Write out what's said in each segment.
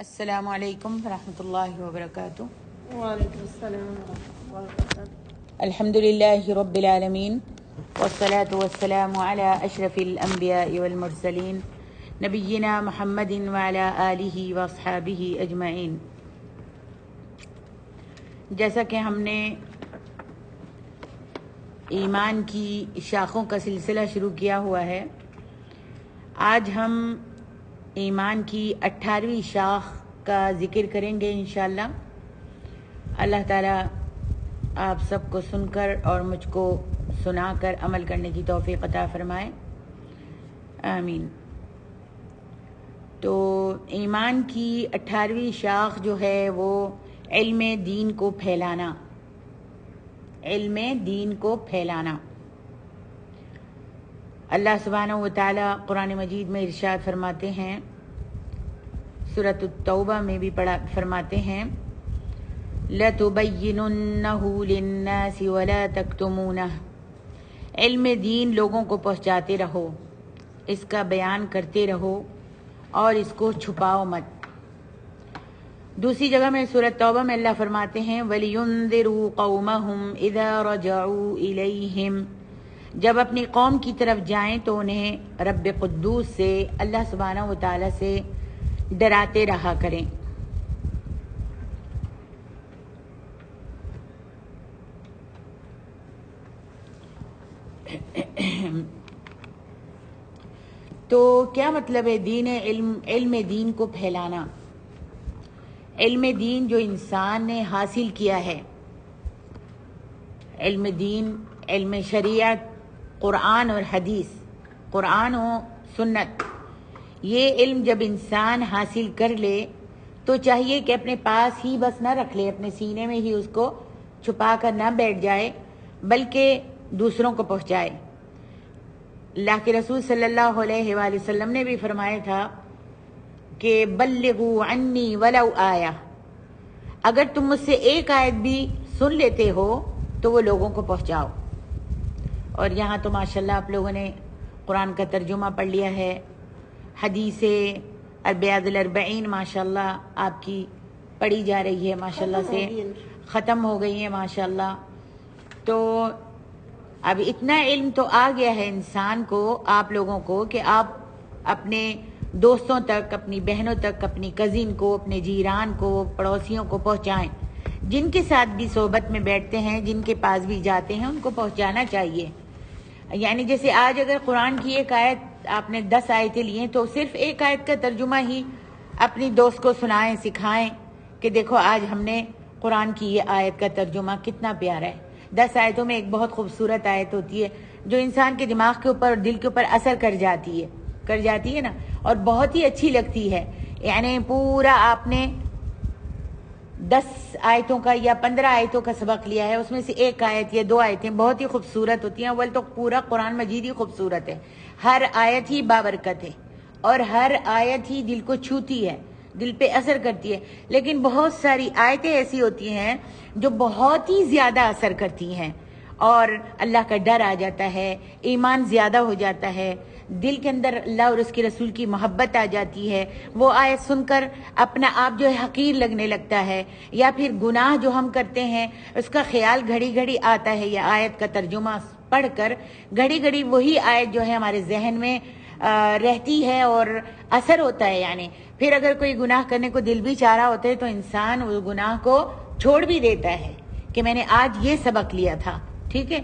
السلام علیکم ورحمۃ اللہ وبرکاتہ۔ وعلیکم السلام ورحمۃ اللہ وبرکاتہ۔ الحمد للہ رب العالمین والصلاة والسلام علی اشرف الانبیاء والمرسلین نبینا محمد وعلی آلہ واصحابہ اجمعین۔ جیسا کہ ہم نے ایمان کی شاخوں کا سلسلہ شروع کیا ہوا ہے، آج ہم ایمان کی 18ویں شاخ کا ذکر کریں گے انشاءاللہ۔ اللہ تعالیٰ آپ سب کو سن کر اور مجھ کو سنا کر عمل کرنے کی توفیق عطا فرمائے، آمین۔ تو ایمان کی 18ویں شاخ جو ہے وہ علم دین کو پھیلانا، علم دین کو پھیلانا۔ اللہ سبحانہ و تعالی قرآن مجید میں ارشاد فرماتے ہیں، سورۃ التوبہ میں بھی فرماتے ہیں لَتُبَيِّنُنَّهُ لِلنَّاسِ وَلَا تَكْتُمُونَهُ، علم دین لوگوں کو پہنچاتے رہو، اس کا بیان کرتے رہو اور اس کو چھپاؤ مت۔ دوسری جگہ میں سورۃ توبہ میں اللہ فرماتے ہیں وَلِيُنذِرُوا قَوْمَهُمْ إِذَا رَجَعُوا إِلَيْهِمْ، جب اپنی قوم کی طرف جائیں تو انہیں رب قدوس سے، اللہ سبحانہ و تعالی سے ڈراتے رہا کریں۔ تو کیا مطلب ہے علم دین کو پھیلانا؟ علم دین جو انسان نے حاصل کیا ہے، علم دین، علم شریعت، قرآن اور حدیث، قرآن و سنت، یہ علم جب انسان حاصل کر لے تو چاہیے کہ اپنے پاس ہی بس نہ رکھ لے، اپنے سینے میں ہی اس کو چھپا کر نہ بیٹھ جائے، بلکہ دوسروں کو پہنچائے۔ اللہ کے رسول صلی اللہ علیہ وآلہ وسلم نے بھی فرمایا تھا کہ بلغوا عنی ولو آیہ، اگر تم مجھ سے ایک آیت بھی سن لیتے ہو تو وہ لوگوں کو پہنچاؤ۔ اور یہاں تو ماشاءاللہ آپ لوگوں نے قرآن کا ترجمہ پڑھ لیا ہے، حدیث اربعین الاربعین ماشاءاللہ آپ کی پڑھی جا رہی ہے، ماشاءاللہ سے ختم ہو گئی ہیں ماشاءاللہ۔ تو اب اتنا علم تو آ گیا ہے انسان کو، آپ لوگوں کو، کہ آپ اپنے دوستوں تک، اپنی بہنوں تک، اپنی کزن کو، اپنے جیران کو، پڑوسیوں کو پہنچائیں، جن کے ساتھ بھی صحبت میں بیٹھتے ہیں، جن کے پاس بھی جاتے ہیں، ان کو پہنچانا چاہیے۔ یعنی جیسے آج اگر قرآن کی ایک آیت آپ نے 10 آیتیں لی ہیں تو صرف ایک آیت کا ترجمہ ہی اپنی دوست کو سنائیں، سکھائیں کہ دیکھو آج ہم نے قرآن کی یہ آیت کا ترجمہ کتنا پیارا ہے۔ 10 آیتوں میں ایک بہت خوبصورت آیت ہوتی ہے جو انسان کے دماغ کے اوپر اور دل کے اوپر اثر کر جاتی ہے نا، اور بہت ہی اچھی لگتی ہے۔ یعنی پورا آپ نے 10 آیتوں کا یا 15 آیتوں کا سبق لیا ہے، اس میں سے ایک آیت یا 2 آیتیں بہت ہی خوبصورت ہوتی ہیں۔ اول تو پورا قرآن مجید ہی خوبصورت ہے، ہر آیت ہی بابرکت ہے اور ہر آیت ہی دل کو چھوتی ہے، دل پہ اثر کرتی ہے۔ لیکن بہت ساری آیتیں ایسی ہوتی ہیں جو بہت ہی زیادہ اثر کرتی ہیں اور اللہ کا ڈر آ جاتا ہے، ایمان زیادہ ہو جاتا ہے، دل کے اندر اللہ اور اس کے رسول کی محبت آ جاتی ہے۔ وہ آیت سن کر اپنا آپ جو ہے حقیر لگنے لگتا ہے، یا پھر گناہ جو ہم کرتے ہیں اس کا خیال گھڑی گھڑی آتا ہے۔ یہ آیت کا ترجمہ پڑھ کر گھڑی گھڑی وہی آیت جو ہے ہمارے ذہن میں رہتی ہے اور اثر ہوتا ہے۔ یعنی پھر اگر کوئی گناہ کرنے کو دل بھی چاہ رہا ہوتا ہے تو انسان وہ گناہ کو چھوڑ بھی دیتا ہے کہ میں نے آج یہ سبق لیا تھا، ٹھیک ہے۔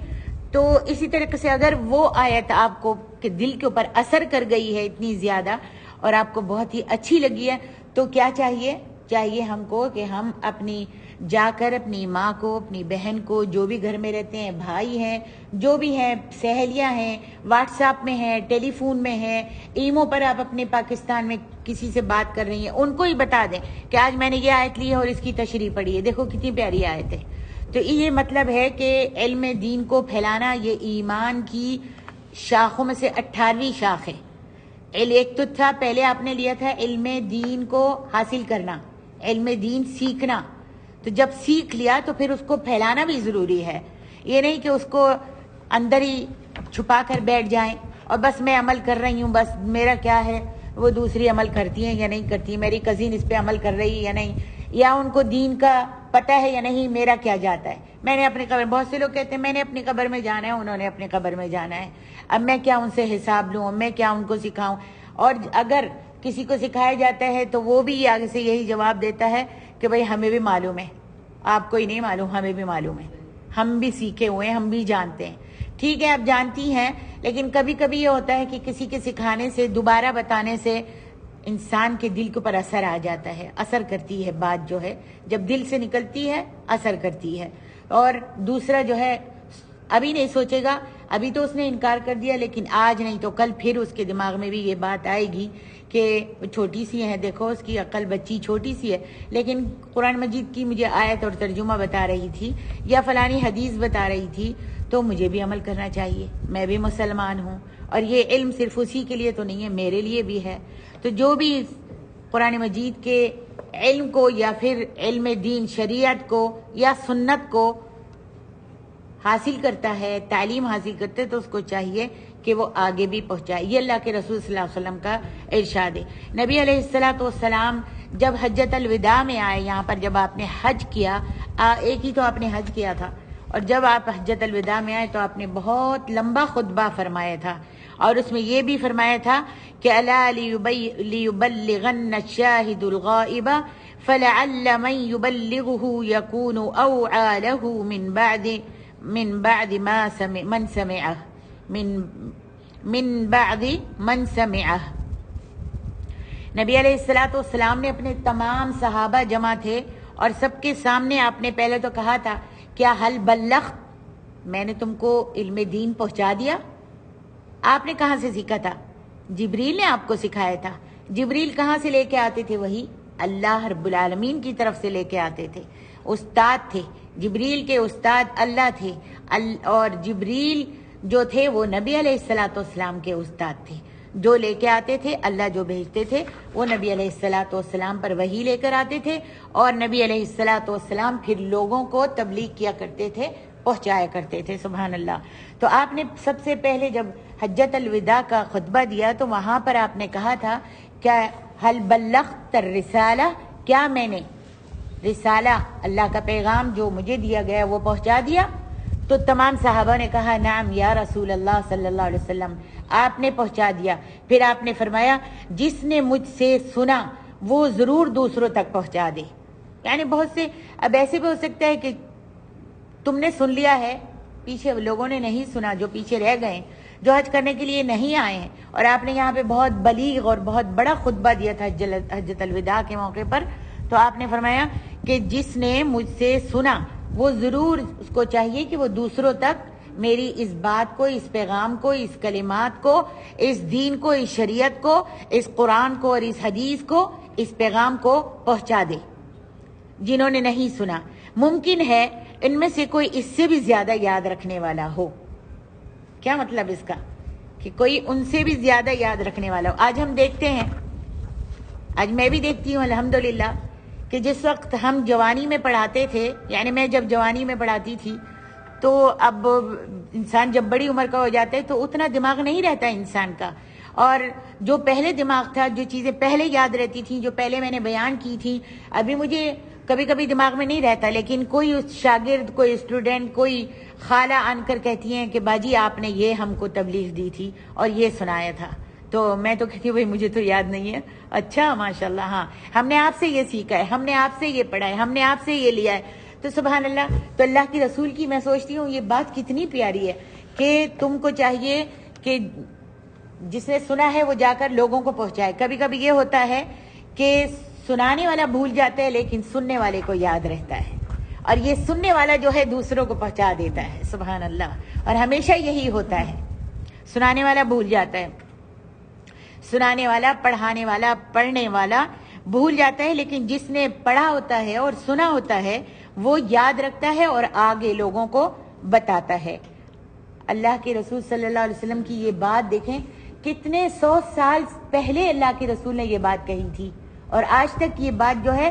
تو اسی طریقے سے اگر وہ آیت آپ کو کہ دل کے اوپر اثر کر گئی ہے اتنی زیادہ اور آپ کو بہت ہی اچھی لگی ہے تو کیا چاہیے ہم کو کہ ہم جا کر اپنی ماں کو، اپنی بہن کو، جو بھی گھر میں رہتے ہیں، بھائی ہیں، جو بھی ہیں، سہیلیاں ہیں، واٹس ایپ میں ہیں، ٹیلی فون میں ہیں، ایمو پر آپ اپنے پاکستان میں کسی سے بات کر رہی ہیں، ان کو ہی بتا دیں کہ آج میں نے یہ آیت لی ہے اور اس کی تشریح پڑھی ہے، دیکھو کتنی پیاری آیت ہے۔ تو یہ مطلب ہے کہ علم دین کو پھیلانا یہ ایمان کی شاخوں میں سے 18ویں شاخ ہے۔ ایک تو تھا، پہلے آپ نے لیا تھا علم دین کو حاصل کرنا، علم دین سیکھنا۔ تو جب سیکھ لیا تو پھر اس کو پھیلانا بھی ضروری ہے، یہ نہیں کہ اس کو اندر ہی چھپا کر بیٹھ جائیں اور بس میں عمل کر رہی ہوں، بس میرا کیا ہے، وہ دوسری عمل کرتی ہیں یا نہیں کرتی, میری کزن اس پہ عمل کر رہی ہے یا نہیں, یا ان کو دین کا پتہ ہے یا نہیں, میرا کیا جاتا ہے. میں نے اپنی قبر, بہت سے لوگ کہتے ہیں میں نے اپنی قبر میں جانا ہے, انہوں نے اپنی قبر میں جانا ہے, اب میں کیا ان سے حساب لوں, میں کیا ان کو سکھاؤں. اور اگر کسی کو سکھایا جاتا ہے تو وہ بھی آگے سے یہی جواب دیتا ہے کہ بھئی ہمیں بھی معلوم ہے, آپ کو ہی نہیں معلوم, ہمیں بھی معلوم ہے, ہم بھی سیکھے ہوئے ہیں, ہم بھی جانتے ہیں. ٹھیک ہے, آپ جانتی ہیں, لیکن کبھی کبھی یہ ہوتا ہے کہ کسی کے سکھانے سے, دوبارہ بتانے سے انسان کے دل کے اوپر اثر آ جاتا ہے, اثر کرتی ہے بات جو ہے, جب دل سے نکلتی ہے اثر کرتی ہے. اور دوسرا جو ہے ابھی نہیں سوچے گا, ابھی تو اس نے انکار کر دیا, لیکن آج نہیں تو کل پھر اس کے دماغ میں بھی یہ بات آئے گی کہ چھوٹی سی ہے, دیکھو اس کی عقل, بچی چھوٹی سی ہے, لیکن قرآن مجید کی مجھے آیت اور ترجمہ بتا رہی تھی یا فلانی حدیث بتا رہی تھی, تو مجھے بھی عمل کرنا چاہیے, میں بھی مسلمان ہوں. اور یہ علم صرف اسی کے لیے تو نہیں ہے, میرے لیے بھی ہے. تو جو بھی قرآن مجید کے علم کو یا پھر علم دین شریعت کو یا سنت کو حاصل کرتا ہے, تعلیم حاصل کرتے, تو اس کو چاہیے کہ وہ آگے بھی پہنچائے. یہ اللہ کے رسول صلی اللہ علیہ وسلم کا ارشاد ہے. نبی علیہ السلام جب حجۃ الوداع میں آئے, یہاں پر جب آپ نے حج کیا, ایک ہی تو آپ نے حج کیا تھا, اور جب آپ حجۃ الوداع میں آئے تو آپ نے بہت لمبا خطبہ فرمایا تھا, اور اس میں یہ بھی فرمایا تھا کہ الا لیبلغن الشاہد الغائب فلعل من يبلغه يكون اوعى له من بعد من سمعه. نبی علیہ السلام نے اپنے تمام صحابہ جمع تھے, اور سب کے سامنے آپ نے پہلے تو کہا تھا کیا حل بلغت, میں نے تم کو علم دین پہنچا دیا. آپ نے کہاں سے سیکھا تھا؟ جبریل نے آپ کو سکھایا تھا. جبریل کہاں سے لے کے آتے تھے؟ وہی اللہ رب العالمین کی طرف سے لے کے آتے تھے. استاد تھے, جبریل کے استاد اللہ تھے, اور جبریل جو تھے وہ نبی علیہ السلام کے استاد تھے. جو لے کے آتے تھے, اللہ جو بھیجتے تھے وہ نبی علیہ السلام پر وحی لے کر آتے تھے, اور نبی علیہ السلام پھر لوگوں کو تبلیغ کیا کرتے تھے, پہنچایا کرتے تھے. سبحان اللہ. تو آپ نے سب سے پہلے جب حجۃ الوداع کا خطبہ دیا تو وہاں پر آپ نے کہا تھا کیا حل بلغت الرسالہ, کیا میں نے رسالہ, اللہ کا پیغام جو مجھے دیا گیا وہ پہنچا دیا؟ تو تمام صحابہ نے کہا نعم یا رسول اللہ صلی اللہ علیہ وسلم, آپ نے پہنچا دیا. پھر آپ نے فرمایا جس نے مجھ سے سنا وہ ضرور دوسروں تک پہنچا دے. یعنی بہت سے اب ایسے بھی ہو سکتا ہے کہ تم نے سن لیا ہے, پیچھے لوگوں نے نہیں سنا, جو پیچھے رہ گئے, جو حج کرنے کے لیے نہیں آئے ہیں, اور آپ نے یہاں پہ بہت بلیغ اور بہت بڑا خطبہ دیا تھا حجۃ الوداع کے موقع پر. تو آپ نے فرمایا کہ جس نے مجھ سے سنا وہ ضرور اس کو چاہیے کہ وہ دوسروں تک میری اس بات کو, اس پیغام کو, اس کلمات کو, اس دین کو, اس شریعت کو, اس قرآن کو اور اس حدیث کو, اس پیغام کو پہنچا دے. جنہوں نے نہیں سنا, ممکن ہے ان میں سے کوئی اس سے بھی زیادہ یاد رکھنے والا ہو. کیا مطلب اس کا؟ کہ کوئی ان سے بھی زیادہ یاد رکھنے والا ہو. آج ہم دیکھتے ہیں, آج میں بھی دیکھتی ہوں الحمدللہ, کہ جس وقت ہم جوانی میں پڑھاتے تھے, یعنی میں جب جوانی میں پڑھاتی تھی, تو اب انسان جب بڑی عمر کا ہو جاتا ہے تو اتنا دماغ نہیں رہتا انسان کا, اور جو پہلے دماغ تھا, جو چیزیں پہلے یاد رہتی تھیں, جو پہلے میں نے بیان کی تھی, ابھی مجھے کبھی کبھی دماغ میں نہیں رہتا. لیکن کوئی شاگرد, کوئی اسٹوڈنٹ, کوئی خالہ آن کر کہتی ہیں کہ باجی آپ نے یہ ہم کو تبلیغ دی تھی اور یہ سنایا تھا, تو میں تو کہتی ہوں بھائی مجھے تو یاد نہیں ہے. اچھا ماشاءاللہ, ہاں ہم نے آپ سے یہ سیکھا ہے, ہم نے آپ سے یہ پڑھا ہے, ہم نے آپ سے یہ لیا ہے. تو سبحان اللہ. تو اللہ کی رسول کی میں سوچتی ہوں یہ بات کتنی پیاری ہے کہ تم کو چاہیے کہ جس نے سنا ہے وہ جا کر لوگوں کو پہنچائے. کبھی کبھی یہ ہوتا ہے کہ سنانے والا بھول جاتا ہے لیکن سننے والے کو یاد رہتا ہے, اور یہ سننے والا جو ہے دوسروں کو پہنچا دیتا ہے. سبحان اللہ. اور ہمیشہ یہی ہوتا ہے, سنانے والا بھول جاتا ہے, سنانے والا, پڑھانے والا, پڑھنے والا بھول جاتا ہے, لیکن جس نے پڑھا ہوتا ہے اور سنا ہوتا ہے وہ یاد رکھتا ہے اور آگے لوگوں کو بتاتا ہے. اللہ کے رسول صلی اللہ علیہ وسلم کی یہ بات دیکھیں, کتنے 100 سال پہلے اللہ کے رسول نے یہ بات کہی تھی, اور آج تک یہ بات جو ہے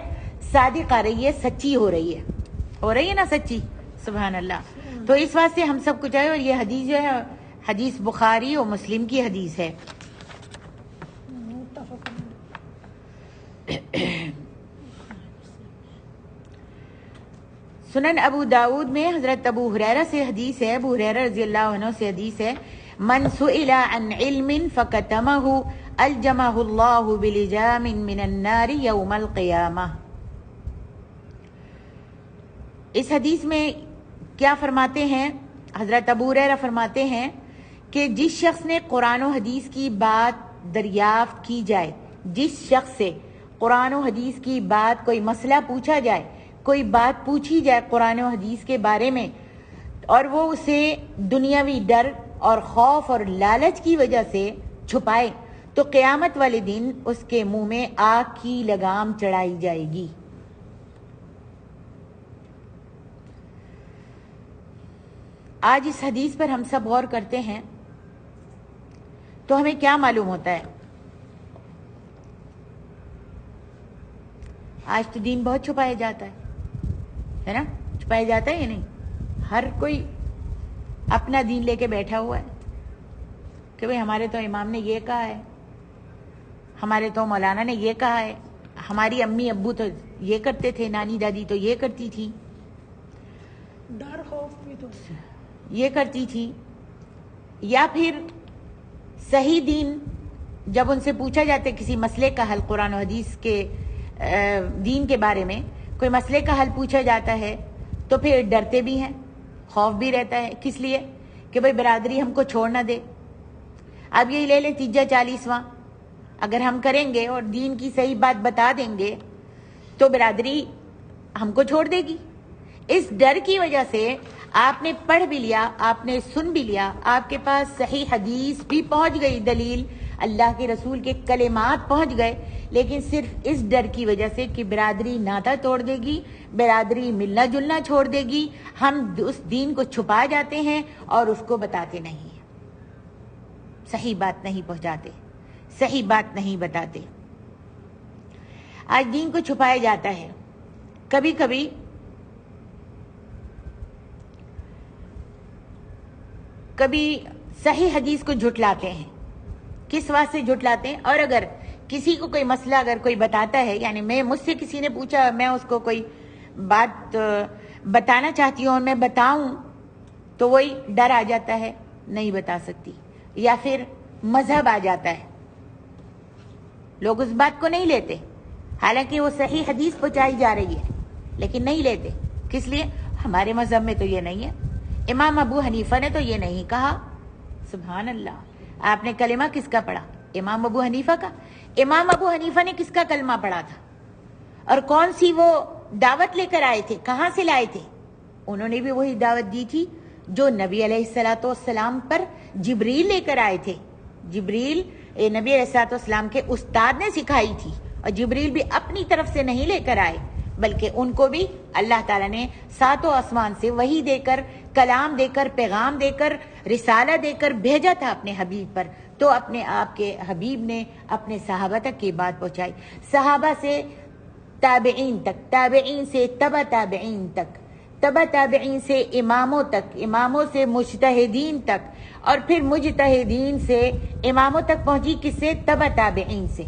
صادق آ رہی ہے, سچی ہو رہی ہے نا سچی. سبحان اللہ. تو اس واسطے ہم سب کو چاہیے, اور یہ حدیث جو ہے حدیث بخاری اور مسلم کی حدیث ہے. متفق سنن ابو داود میں حضرت ابو ہریرہ سے حدیث ہے، ابو ہریرہ رضی اللہ عنہ سے حدیث ہے، من سئل عن علم فکتمہ الجمہ اللہ بلجام من النار یوم القیامہ۔ اس حدیث میں کیا فرماتے ہیں؟ حضرت ابو ہریرہ فرماتے ہیں کہ جس شخص نے قرآن و حدیث کی بات دریافت کی جائے، جس شخص سے قرآن و حدیث کی بات، کوئی مسئلہ پوچھا جائے، کوئی بات پوچھی جائے قرآن و حدیث کے بارے میں، اور وہ اسے دنیاوی ڈر اور خوف اور لالچ کی وجہ سے چھپائے، تو قیامت والے دن اس کے منہ میں آگ کی لگام چڑھائی جائے گی۔ آج اس حدیث پر ہم سب غور کرتے ہیں تو ہمیں کیا معلوم ہوتا ہے؟ آج تو دین بہت چھپایا جاتا ہے نا؟ چھپایا جاتا ہے یا نہیں؟ ہر کوئی اپنا دین لے کے بیٹھا ہوا ہے کہ بھئی ہمارے تو امام نے یہ کہا ہے، ہمارے تو مولانا نے یہ کہا ہے، ہماری امی ابو تو یہ کرتے تھے، نانی دادی تو یہ کرتی تھی، ڈر خوف بھی تو یہ کرتی تھی۔ یا پھر صحیح دین جب ان سے پوچھا جاتا ہے کسی مسئلے کا حل، قرآن و حدیث کے دین کے بارے میں کوئی مسئلے کا حل پوچھا جاتا ہے تو پھر ڈرتے بھی ہیں، خوف بھی رہتا ہے۔ کس لیے؟ کہ بھئی برادری ہم کو چھوڑ نہ دے۔ اب یہی لے لیں تیجا 40واں، اگر ہم کریں گے اور دین کی صحیح بات بتا دیں گے تو برادری ہم کو چھوڑ دے گی۔ اس ڈر کی وجہ سے آپ نے پڑھ بھی لیا، آپ نے سن بھی لیا، آپ کے پاس صحیح حدیث بھی پہنچ گئی، دلیل اللہ کے رسول کے کلمات پہنچ گئے، لیکن صرف اس ڈر کی وجہ سے کہ برادری ناطہ توڑ دے گی، برادری ملنا جلنا چھوڑ دے گی، ہم اس دین کو چھپا جاتے ہیں اور اس کو بتاتے نہیں ہیں، صحیح بات نہیں پہنچاتے، صحیح بات نہیں بتاتے۔ آج دین کو چھپایا جاتا ہے۔ کبھی کبھی صحیح حدیث کو جھٹلاتے ہیں۔ کس واسطے جھٹلاتے ہیں؟ اور اگر کسی کو کوئی مسئلہ اگر کوئی بتاتا ہے، یعنی مجھ سے کسی نے پوچھا، میں اس کو کوئی بات بتانا چاہتی ہوں اور میں بتاؤں تو وہی ڈر آ جاتا ہے، نہیں بتا سکتی، یا پھر مذہب آ جاتا ہے، لوگ اس بات کو نہیں لیتے، حالانکہ وہ صحیح حدیث پہنچائی جا رہی ہے لیکن نہیں لیتے۔ کس لیے؟ ہمارے مذہب میں تو یہ نہیں ہے، امام ابو حنیفہ نے تو یہ نہیں کہا۔ سبحان اللہ، آپ نے کلمہ کس کا پڑھا؟ امام ابو حنیفہ کا۔ امام ابو حنیفہ نے کس کا کلمہ پڑھا تھا؟ اور کون سی وہ دعوت لے کر آئے تھے؟ کہاں سے لائے تھے؟ انہوں نے بھی وہی دعوت دی تھی جو نبی علیہ السلام پر جبریل لے کر آئے تھے۔ جبریل نبی علیہ السلام کے استاد نے سکھائی تھی، اور جبریل بھی اپنی طرف سے نہیں لے کر آئے، بلکہ ان کو بھی اللہ تعالیٰ نے ساتوں آسمان سے وحی دے کر، کلام دے کر، پیغام دے کر، رسالہ دے کر بھیجا تھا اپنے حبیب پر۔ تو اپنے آپ کے حبیب نے اپنے صحابہ تک یہ بات پہنچائی، صحابہ سے تابعین تک، تابعین سے تبع تابعین تک، تبع تابعین سے اماموں تک، اماموں سے مجتہدین تک، اور پھر مجتہدین سے اماموں تک پہنچی، کس سے؟ تبع تابعین سے۔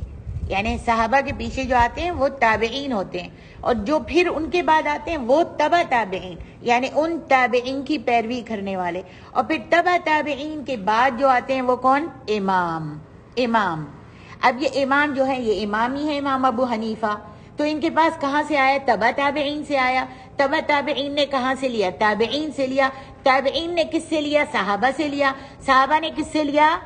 یعنی صحابہ کے پیچھے جو آتے ہیں وہ تابعین ہوتے ہیں، اور جو پھر ان کے بعد آتے ہیں وہ تبع تابعین، یعنی ان تابعین کی پیروی کرنے والے، اور پھر تبع تابعین کے بعد جو آتے ہیں وہ کون؟ امام۔ اب یہ امام جو ہے یہ امام ہی ہے، امام ابو حنیفہ، تو ان کے پاس کہاں سے آیا؟ تبع تابعین سے آیا۔ تبع تابعین نے کہاں سے لیا؟ تابعین سے لیا۔ تابعین نے کس سے لیا؟ صحابہ سے لیا۔ صحابہ نے کس سے لیا؟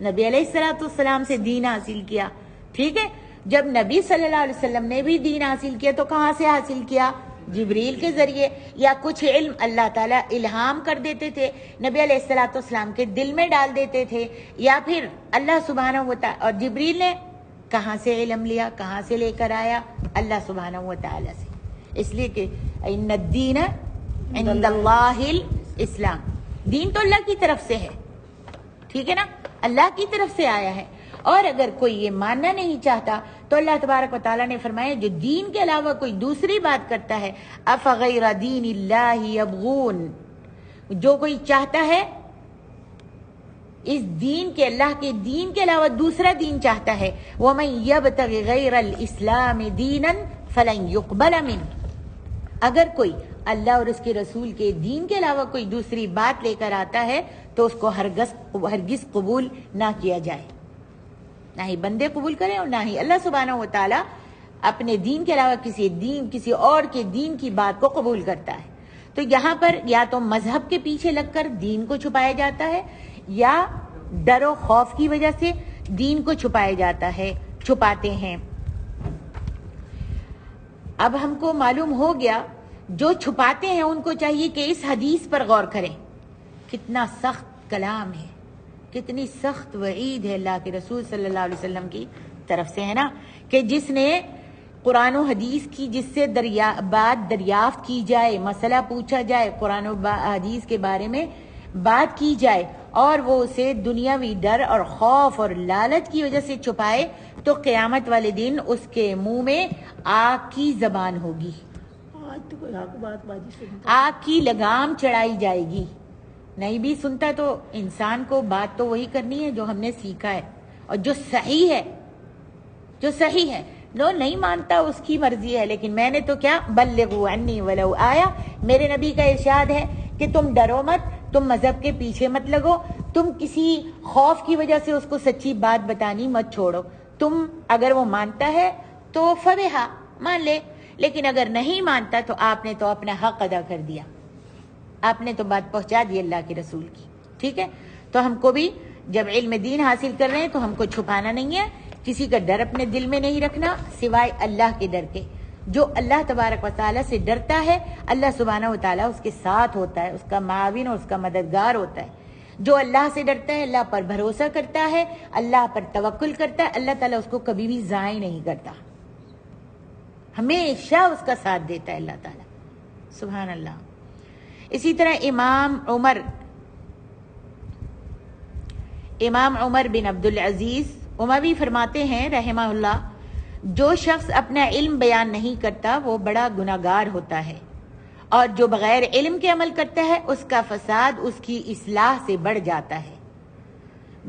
نبی علیہ السلام سے دین حاصل کیا۔ ٹھیک ہے، جب نبی صلی اللہ علیہ وسلم نے بھی دین حاصل کیا تو کہاں سے حاصل کیا؟ جبریل کے ذریعے، یا کچھ علم اللہ تعالیٰ الہام کر دیتے تھے، نبی علیہ السلام کے دل میں ڈال دیتے تھے، یا پھر اللہ سبحانہ و تعالیٰ، اور جبریل نے کہاں سے علم لیا، کہاں سے لے کر آیا؟ اللہ سبحانہ و تعالیٰ سے۔ اس لیے کہ ان الدین عند اللہ الاسلام، دین تو اللہ کی طرف سے ہے، ٹھیک ہے نا، اللہ کی طرف سے آیا ہے۔ اور اگر کوئی یہ ماننا نہیں چاہتا تو اللہ تبارک و تعالیٰ نے فرمایا جو دین کے علاوہ کوئی دوسری بات کرتا ہے، افغیر دین اللہ یبغون، جو کوئی چاہتا ہے اس دین کے، اللہ کے دین کے علاوہ دوسرا دین چاہتا ہے، وَمَن يَبْتَغِ غَيْرَ الْإِسْلَامِ دِينًا فَلَن يُقْبَلَ مِنْهُ، اگر کوئی اللہ اور اس کے رسول کے دین کے علاوہ کوئی دوسری بات لے کر آتا ہے تو اس کو ہرگز قبول نہ کیا جائے، نہ ہی بندے قبول کریں اور نہ ہی اللہ سبحانہ و تعالی اپنے دین کے علاوہ کسی اور کے دین کی بات کو قبول کرتا ہے۔ تو یہاں پر یا تو مذہب کے پیچھے لگ کر دین کو چھپایا جاتا ہے، یا ڈر و خوف کی وجہ سے دین کو چھپاتے ہیں۔ اب ہم کو معلوم ہو گیا جو چھپاتے ہیں ان کو چاہیے کہ اس حدیث پر غور کریں، کتنا سخت کلام ہے، کتنی سخت وعید ہے اللہ کے رسول صلی اللہ علیہ وسلم کی طرف سے، ہے نا، کہ جس نے قرآن و حدیث کی جس سے بات دریافت کی جائے، مسئلہ پوچھا جائے، قرآن و حدیث کے بارے میں بات کی جائے اور وہ اسے دنیاوی ڈر اور خوف اور لالچ کی وجہ سے چھپائے تو قیامت والے دن اس کے منہ میں آگ کی زبان ہوگی، آج تو کوئی حق بات بازی سنتا آگ کی لگام چڑھائی جائے گی۔ نہیں بھی سنتا تو انسان کو بات تو وہی کرنی ہے جو ہم نے سیکھا ہے اور جو صحیح ہے، جو نہیں مانتا اس کی مرضی ہے، لیکن میں نے تو کیا، بلغوا عنی ولو آیا، میرے نبی کا ارشاد ہے کہ تم ڈرو مت، تم مذہب کے پیچھے مت لگو، تم کسی خوف کی وجہ سے اس کو سچی بات بتانی مت چھوڑو، تم اگر وہ مانتا ہے تو فبہا، مان لے، لیکن اگر نہیں مانتا تو آپ نے تو اپنا حق ادا کر دیا، آپ نے تو بات پہنچا دی اللہ کے رسول کی، ٹھیک ہے۔ تو ہم کو بھی جب علم دین حاصل کر رہے ہیں تو ہم کو چھپانا نہیں ہے، کسی کا ڈر اپنے دل میں نہیں رکھنا سوائے اللہ کے ڈر کے۔ جو اللہ تبارک و تعالیٰ سے ڈرتا ہے اللہ سبحانہ و تعالیٰ اس کے ساتھ ہوتا ہے، اس کا معاون اور اس کا مددگار ہوتا ہے۔ جو اللہ سے ڈرتا ہے، اللہ پر بھروسہ کرتا ہے، اللہ پر توکل کرتا ہے، اللہ تعالیٰ اس کو کبھی بھی ضائع نہیں کرتا، ہمیشہ اس کا ساتھ دیتا ہے اللہ تعالیٰ، سبحان اللہ۔ اسی طرح امام عمر بن عبدالعزیز اموی فرماتے ہیں رحمہ اللہ، جو شخص اپنا علم بیان نہیں کرتا وہ بڑا گناہگار ہوتا ہے، اور جو بغیر علم کے عمل کرتا ہے اس کا فساد اس کی اصلاح سے بڑھ جاتا ہے۔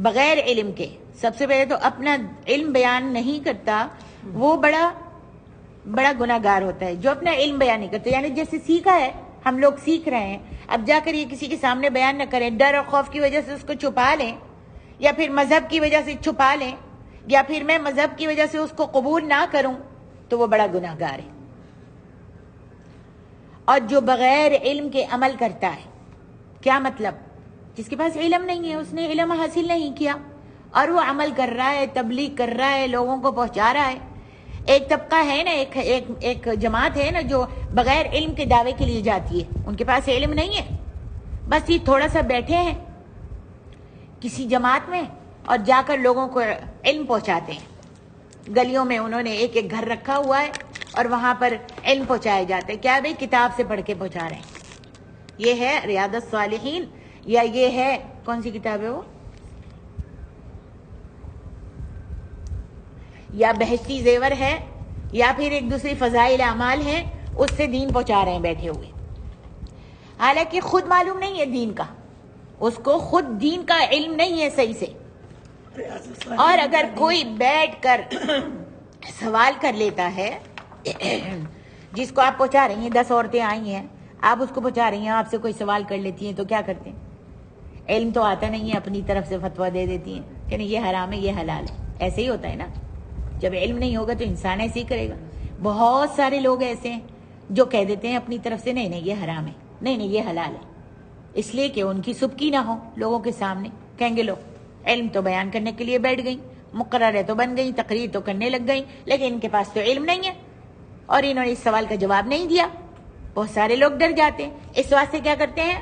بغیر علم کے، سب سے پہلے تو اپنا علم بیان نہیں کرتا وہ بڑا گناہگار ہوتا ہے، جو اپنا علم بیان نہیں کرتا، یعنی جیسے سیکھا ہے، ہم لوگ سیکھ رہے ہیں، اب جا کر یہ کسی کے سامنے بیان نہ کریں، ڈر اور خوف کی وجہ سے اس کو چھپا لیں، یا پھر مذہب کی وجہ سے چھپا لیں، یا پھر میں مذہب کی وجہ سے اس کو قبول نہ کروں، تو وہ بڑا گناہگار ہے۔ اور جو بغیر علم کے عمل کرتا ہے، کیا مطلب؟ جس کے پاس علم نہیں ہے، اس نے علم حاصل نہیں کیا اور وہ عمل کر رہا ہے، تبلیغ کر رہا ہے، لوگوں کو پہنچا رہا ہے۔ ایک طبقہ ہے نا، ایک جماعت ہے نا جو بغیر علم کے دعوے کے لیے جاتی ہے، ان کے پاس علم نہیں ہے، بس یہ تھوڑا سا بیٹھے ہیں کسی جماعت میں اور جا کر لوگوں کو علم پہنچاتے ہیں۔ گلیوں میں انہوں نے ایک گھر رکھا ہوا ہے اور وہاں پر علم پہنچائے جاتے ہیں، کیا بھئی کتاب سے پڑھ کے پہنچا رہے ہیں۔ یہ ہے ریاض الصالحین، یا یہ ہے کون سی کتاب ہے وہ، یا بہشتی زیور ہے، یا پھر ایک دوسری فضائل اعمال ہیں، اس سے دین پہنچا رہے ہیں بیٹھے ہوئے، حالانکہ خود معلوم نہیں ہے دین کا، اس کو خود دین کا علم نہیں ہے صحیح سے۔ اور اگر کوئی بیٹھ کر سوال کر لیتا ہے، جس کو آپ پہنچا رہی ہیں، 10 عورتیں آئی ہیں، آپ اس کو پہنچا رہی ہیں، آپ سے کوئی سوال کر لیتی ہیں تو کیا کرتے ہیں؟ علم تو آتا نہیں ہے، اپنی طرف سے فتویٰ دے دیتی ہیں کہ نہیں یہ حرام ہے، یہ حلال ہے۔ ایسے ہی ہوتا ہے نا، جب علم نہیں ہوگا تو انسان ایسے ہی کرے گا۔ بہت سارے لوگ ایسے ہیں جو کہہ دیتے ہیں اپنی طرف سے نہیں یہ حرام ہے، نہیں یہ حلال ہے، اس لیے کہ ان کی سبکی نہ ہو لوگوں کے سامنے، کہیں گے لوگ علم تو بیان کرنے کے لیے بیٹھ گئیں، مقررہ تو بن گئیں، تقریر تو کرنے لگ گئیں، لیکن ان کے پاس تو علم نہیں ہے اور انہوں نے اس سوال کا جواب نہیں دیا۔ بہت سارے لوگ ڈر جاتے ہیں، اس واسطے کیا کرتے ہیں،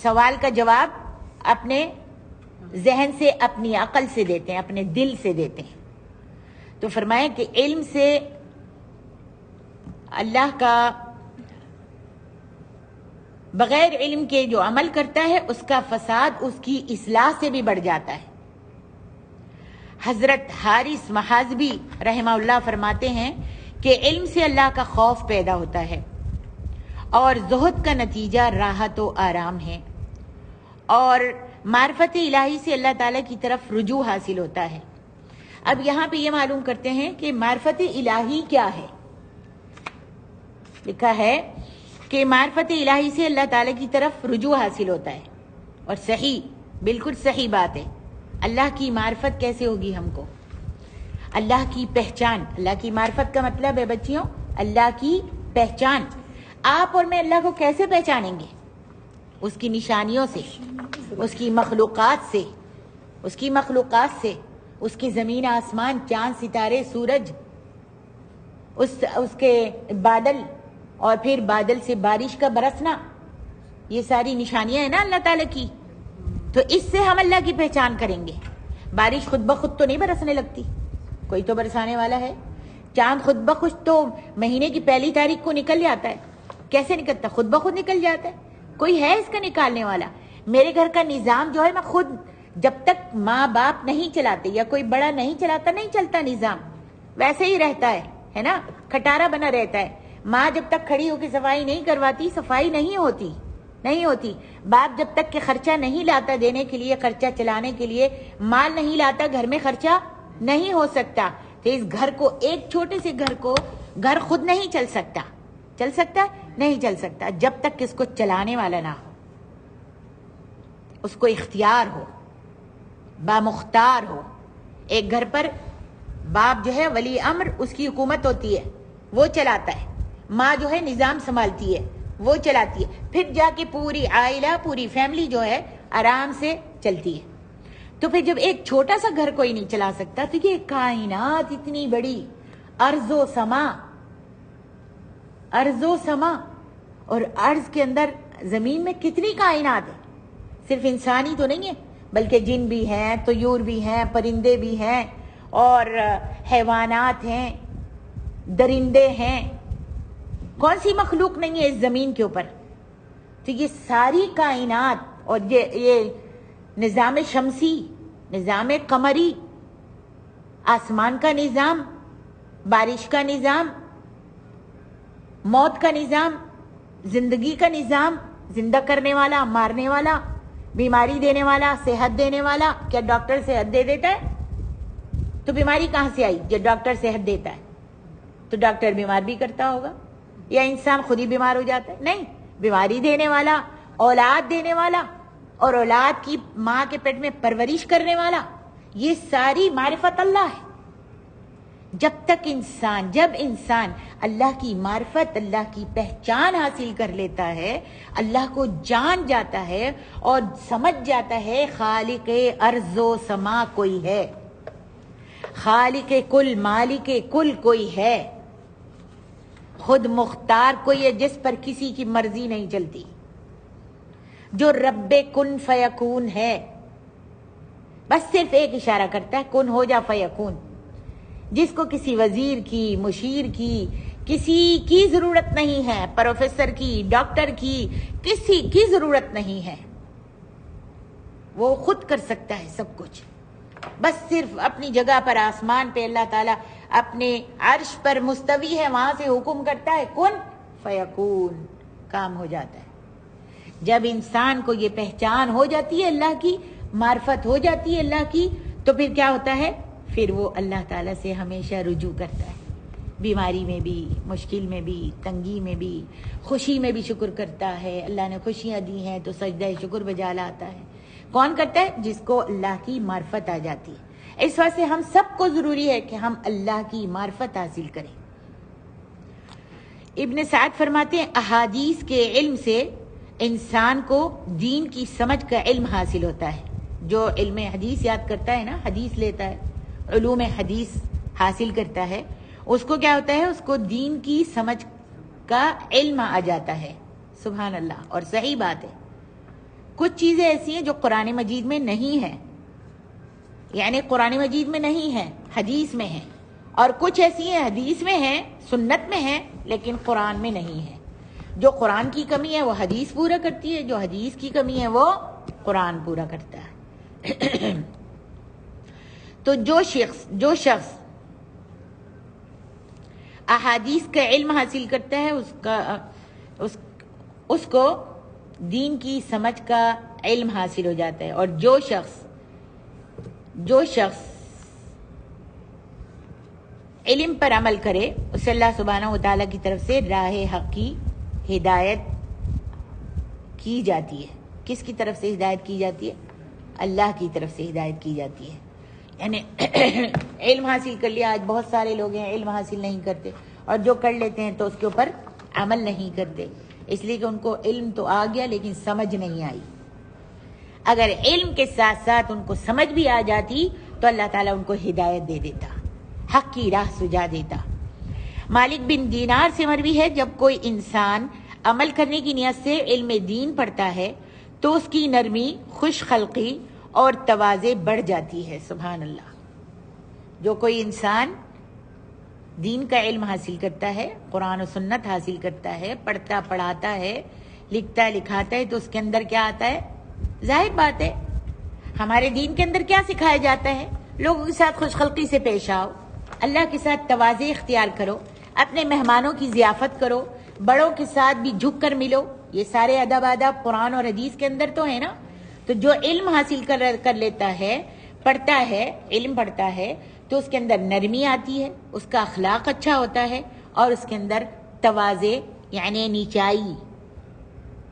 سوال کا جواب اپنے ذہن سے، اپنی عقل سے دیتے ہیں، اپنے دل سے دیتے ہیں۔ تو فرمائیں کہ علم سے اللہ کا، بغیر علم کے جو عمل کرتا ہے اس کا فساد اس کی اصلاح سے بھی بڑھ جاتا ہے۔ حضرت حارث محاذبی رحمہ اللہ فرماتے ہیں کہ علم سے اللہ کا خوف پیدا ہوتا ہے اور زہد کا نتیجہ راحت و آرام ہے، اور معرفت الہی سے اللہ تعالیٰ کی طرف رجوع حاصل ہوتا ہے۔ اب یہاں پہ یہ معلوم کرتے ہیں کہ معرفت الہی کیا ہے۔ لکھا ہے کہ معرفت الہی سے اللہ تعالیٰ کی طرف رجوع حاصل ہوتا ہے، اور صحیح، بالکل صحیح بات ہے۔ اللہ کی معرفت کیسے ہوگی ہم کو؟ اللہ کی پہچان، اللہ کی معرفت کا مطلب ہے بچیوں اللہ کی پہچان۔ آپ اور میں اللہ کو کیسے پہچانیں گے؟ اس کی نشانیوں سے، اس کی مخلوقات سے، اس کی مخلوقات سے، اس کی زمین آسمان، چاند ستارے، سورج، اس کے بادل، اور پھر بادل سے بارش کا برسنا، یہ ساری نشانیاں ہیں نا اللہ تعالیٰ کی۔ تو اس سے ہم اللہ کی پہچان کریں گے۔ بارش خود بخود تو نہیں برسنے لگتی، کوئی تو برسانے والا ہے۔ چاند خود بخود تو مہینے کی 1 تاریخ کو نکل جاتا ہے۔ کیسے نکلتا؟ خود بخود نکل جاتا ہے، کوئی ہے اس کا نکالنے والا۔ میرے گھر کا نظام جو ہے میں خود، جب تک ماں باپ نہیں چلاتے یا کوئی بڑا نہیں چلاتا نہیں چلتا نظام، ویسے ہی رہتا ہے نا، کھٹارا بنا رہتا ہے۔ ماں جب تک کھڑی ہو کے صفائی نہیں کرواتی صفائی نہیں ہوتی۔ باپ جب تک کہ خرچہ نہیں لاتا دینے کے لیے، خرچہ چلانے کے لیے مال نہیں لاتا، گھر میں خرچہ نہیں ہو سکتا۔ تو اس گھر کو، ایک چھوٹے سے گھر کو، گھر خود نہیں چل سکتا نہیں چل سکتا جب تک کہ اس کو چلانے والا نہ ہو، اس کو اختیار ہو، بامختار ہو۔ ایک گھر پر باپ جو ہے ولی امر، اس کی حکومت ہوتی ہے، وہ چلاتا ہے۔ ماں جو ہے نظام سنبھالتی ہے، وہ چلاتی ہے، پھر جا کے پوری عائلہ، پوری فیملی جو ہے آرام سے چلتی ہے۔ تو پھر جب ایک چھوٹا سا گھر کوئی نہیں چلا سکتا، تو یہ کائنات اتنی بڑی، ارض و سما، اور ارض کے اندر زمین میں کتنی کائنات ہے، صرف انسانی تو نہیں ہے، بلکہ جن بھی ہیں، طیور بھی ہیں، پرندے بھی ہیں، اور حیوانات ہیں، درندے ہیں۔ کون سی مخلوق نہیں ہے اس زمین کے اوپر؟ تو یہ ساری کائنات، اور یہ نظام شمسی، نظام قمری، آسمان کا نظام، بارش کا نظام، موت کا نظام، زندگی کا نظام، زندہ کرنے والا، مارنے والا، بیماری دینے والا، صحت دینے والا۔ کیا ڈاکٹر صحت دے دیتا ہے؟ تو بیماری کہاں سے آئی؟ جب ڈاکٹر صحت دیتا ہے تو ڈاکٹر بیمار بھی کرتا ہوگا، یا انسان خود ہی بیمار ہو جاتا ہے؟ نہیں، بیماری دینے والا، اولاد دینے والا، اور اولاد کی ماں کے پیٹ میں پرورش کرنے والا، یہ ساری معرفت اللہ ہے۔ جب انسان اللہ کی معرفت، اللہ کی پہچان حاصل کر لیتا ہے، اللہ کو جان جاتا ہے اور سمجھ جاتا ہے خالق ارض و سما کوئی ہے، خالق کل، مالک کل کوئی ہے، خود مختار کوئی ہے جس پر کسی کی مرضی نہیں چلتی، جو رب کن فیکون ہے، بس صرف ایک اشارہ کرتا ہے، کن ہو جا فیکون، جس کو کسی وزیر کی، مشیر کی، کسی کی ضرورت نہیں ہے، پروفیسر کی، ڈاکٹر کی، کسی کی ضرورت نہیں ہے، وہ خود کر سکتا ہے سب کچھ۔ بس صرف اپنی جگہ پر آسمان پہ اللہ تعالیٰ اپنے عرش پر مستوی ہے، وہاں سے حکم کرتا ہے کن فیکون، کام ہو جاتا ہے۔ جب انسان کو یہ پہچان ہو جاتی ہے، اللہ کی معرفت ہو جاتی ہے اللہ کی، تو پھر کیا ہوتا ہے؟ پھر وہ اللہ تعالیٰ سے ہمیشہ رجوع کرتا ہے، بیماری میں بھی، مشکل میں بھی، تنگی میں بھی، خوشی میں بھی شکر کرتا ہے۔ اللہ نے خوشیاں دی ہیں تو سجدہ شکر بجا لاتا ہے۔ کون کرتا ہے؟ جس کو اللہ کی معرفت آ جاتی ہے۔ اس واسطے ہم سب کو ضروری ہے کہ ہم اللہ کی معرفت حاصل کریں۔ ابن سعد فرماتے ہیں احادیث کے علم سے انسان کو دین کی سمجھ کا علم حاصل ہوتا ہے۔ جو علم حدیث یاد کرتا ہے نا، حدیث لیتا ہے، علوم حدیث حاصل کرتا ہے، اس کو کیا ہوتا ہے؟ اس کو دین کی سمجھ کا علم آ جاتا ہے۔ سبحان اللہ۔ اور صحیح بات ہے، کچھ چیزیں ایسی ہیں جو قرآن مجید میں نہیں ہیں، یعنی قرآن مجید میں نہیں ہیں، حدیث میں ہیں، اور کچھ ایسی ہیں حدیث میں ہیں، سنت میں ہیں، لیکن قرآن میں نہیں ہے۔ جو قرآن کی کمی ہے وہ حدیث پورا کرتی ہے، جو حدیث کی کمی ہے وہ قرآن پورا کرتا ہے۔ تو جو شخص احادیث کا علم حاصل کرتا ہے، اس کو دین کی سمجھ کا علم حاصل ہو جاتا ہے۔ اور جو شخص علم پر عمل کرے اسے اللہ سبحانہ و تعالیٰ کی طرف سے راہ حق کی ہدایت کی جاتی ہے۔ کس کی طرف سے ہدایت کی جاتی ہے؟ اللہ کی طرف سے ہدایت کی جاتی ہے۔ یعنی علم حاصل کر لیا، آج بہت سارے لوگ ہیں علم حاصل نہیں کرتے، اور جو کر لیتے ہیں تو اس کے اوپر عمل نہیں کرتے، اس لیے کہ ان کو علم تو آ گیا لیکن سمجھ نہیں آئی۔ اگر علم کے ساتھ ساتھ ان کو سمجھ بھی آ جاتی تو اللہ تعالیٰ ان کو ہدایت دے دیتا، حق کی راہ سجا دیتا۔ مالک بن دینار سے مروی ہے، جب کوئی انسان عمل کرنے کی نیت سے علم دین پڑھتا ہے تو اس کی نرمی، خوش خلقی اور تواضع بڑھ جاتی ہے۔ سبحان اللہ۔ جو کوئی انسان دین کا علم حاصل کرتا ہے، قرآن و سنت حاصل کرتا ہے، پڑھتا پڑھاتا ہے، لکھتا لکھاتا ہے، تو اس کے اندر کیا آتا ہے؟ ظاہر بات ہے ہمارے دین کے اندر کیا سکھایا جاتا ہے؟ لوگوں کے ساتھ خوش خلقی سے پیش آؤ، اللہ کے ساتھ تواضع اختیار کرو، اپنے مہمانوں کی ضیافت کرو، بڑوں کے ساتھ بھی جھک کر ملو۔ یہ سارے ادب آداب قرآن اور حدیث کے اندر تو ہے نا۔ تو جو علم حاصل کر لیتا ہے، پڑھتا ہے، علم پڑھتا ہے، تو اس کے اندر نرمی آتی ہے، اس کا اخلاق اچھا ہوتا ہے، اور اس کے اندر تواضع یعنی نیچائی۔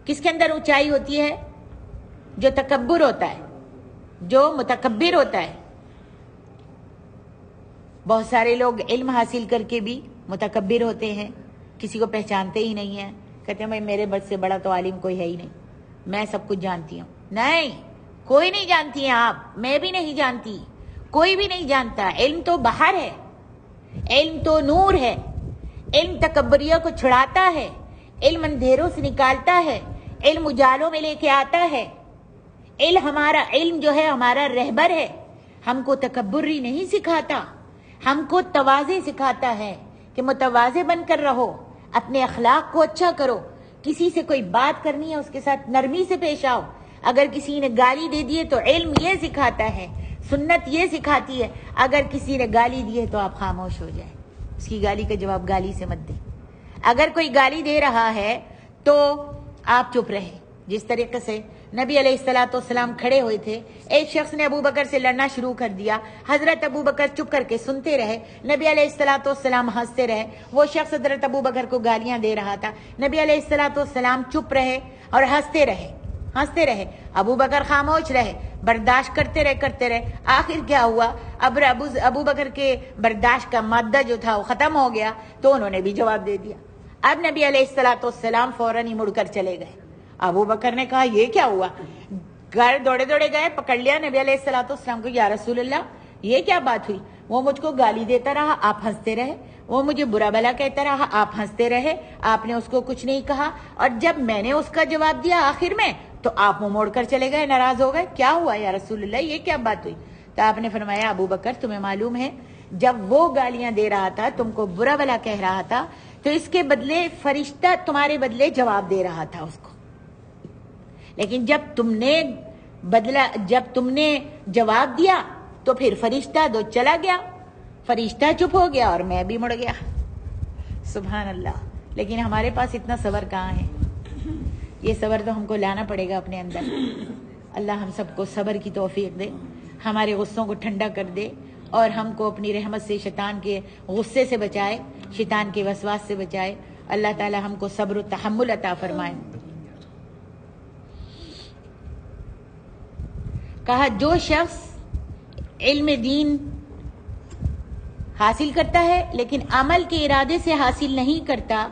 کس کے اندر اونچائی ہوتی ہے؟ جو تکبر ہوتا ہے، جو متکبر ہوتا ہے۔ بہت سارے لوگ علم حاصل کر کے بھی متکبر ہوتے ہیں، کسی کو پہچانتے ہی نہیں ہیں، کہتے ہیں بھائی میرے بس سے بڑا تو عالم کوئی ہے ہی نہیں، میں سب کچھ جانتی ہوں۔ نہیں، کوئی نہیں جانتی ہیں آپ، میں بھی نہیں جانتی، کوئی بھی نہیں جانتا۔ علم تو باہر ہے، علم تو نور ہے، علم تکبریہ کو چھڑاتا ہے، علم اندھیروں سے نکالتا ہے، علم اجالوں میں لے کے آتا ہے۔ علم جو ہے ہمارا رہبر ہے، ہم کو تکبری نہیں سکھاتا، ہم کو تواضع سکھاتا ہے کہ متواضع بن کر رہو، اپنے اخلاق کو اچھا کرو، کسی سے کوئی بات کرنی ہے اس کے ساتھ نرمی سے پیش آؤ۔ اگر کسی نے گالی دے دی ہے تو علم یہ سکھاتا ہے، سنت یہ سکھاتی ہے، اگر کسی نے گالی دی ہے تو آپ خاموش ہو جائیں، اس کی گالی کا جواب گالی سے مت دیں۔ اگر کوئی گالی دے رہا ہے تو آپ چپ رہے۔ جس طریقے سے نبی علیہ السلام کھڑے ہوئے تھے، ایک شخص نے ابو بکر سے لڑنا شروع کر دیا، حضرت ابو بکر چپ کر کے سنتے رہے، نبی علیہ السلام ہنستے رہے۔ وہ شخص حضرت ابو بکر کو گالیاں دے رہا تھا، نبی علیہ السلام چپ رہے اور ہنستے رہے، ابو بکر خاموش رہے، برداشت کرتے رہے۔ آخر کیا ہوا؟ اب ابو بکر کے برداشت کا مادہ جو تھا وہ ختم ہو گیا، تو انہوں نے بھی جواب دے دیا۔ اب نبی علیہ السلام فوراً ہی مڑ کر چلے گئے۔ ابو بکر نے کہا یہ کیا ہوا؟ گھر دوڑے گئے، پکڑ لیا نبی علیہ السلام کو، یا رسول اللہ یہ کیا بات ہوئی؟ وہ مجھ کو گالی دیتا رہا، آپ ہنستے رہے، وہ مجھے برا بھلا کہتا رہا، آپ ہنستے رہے، آپ نے اس کو کچھ نہیں کہا، اور جب میں نے اس کا جواب دیا آخر میں تو آپ منہ موڑ کر چلے گئے، ناراض ہو گئے۔ کیا ہوا یا رسول اللہ، یہ کیا بات ہوئی؟ تو آپ نے فرمایا ابو بکر تمہیں معلوم ہے جب وہ گالیاں دے رہا تھا، تم کو برا بھلا کہہ رہا تھا، تو اس کے بدلے فرشتہ تمہارے بدلے جواب دے رہا تھا اس کو، لیکن جب تم نے جواب دیا تو پھر فرشتہ چلا گیا، فرشتہ چپ ہو گیا اور میں بھی مڑ گیا۔ سبحان اللہ۔ لیکن ہمارے پاس اتنا صبر کہاں ہے؟ یہ صبر تو ہم کو لانا پڑے گا اپنے اندر۔ اللہ ہم سب کو صبر کی توفیق دے، ہمارے غصوں کو ٹھنڈا کر دے، اور ہم کو اپنی رحمت سے شیطان کے غصے سے بچائے، شیطان کے وسواس سے بچائے۔ اللہ تعالی ہم کو صبر و تحمل عطا فرمائے۔ کہا جو شخص علم دین حاصل کرتا ہے لیکن عمل کے ارادے سے حاصل نہیں کرتا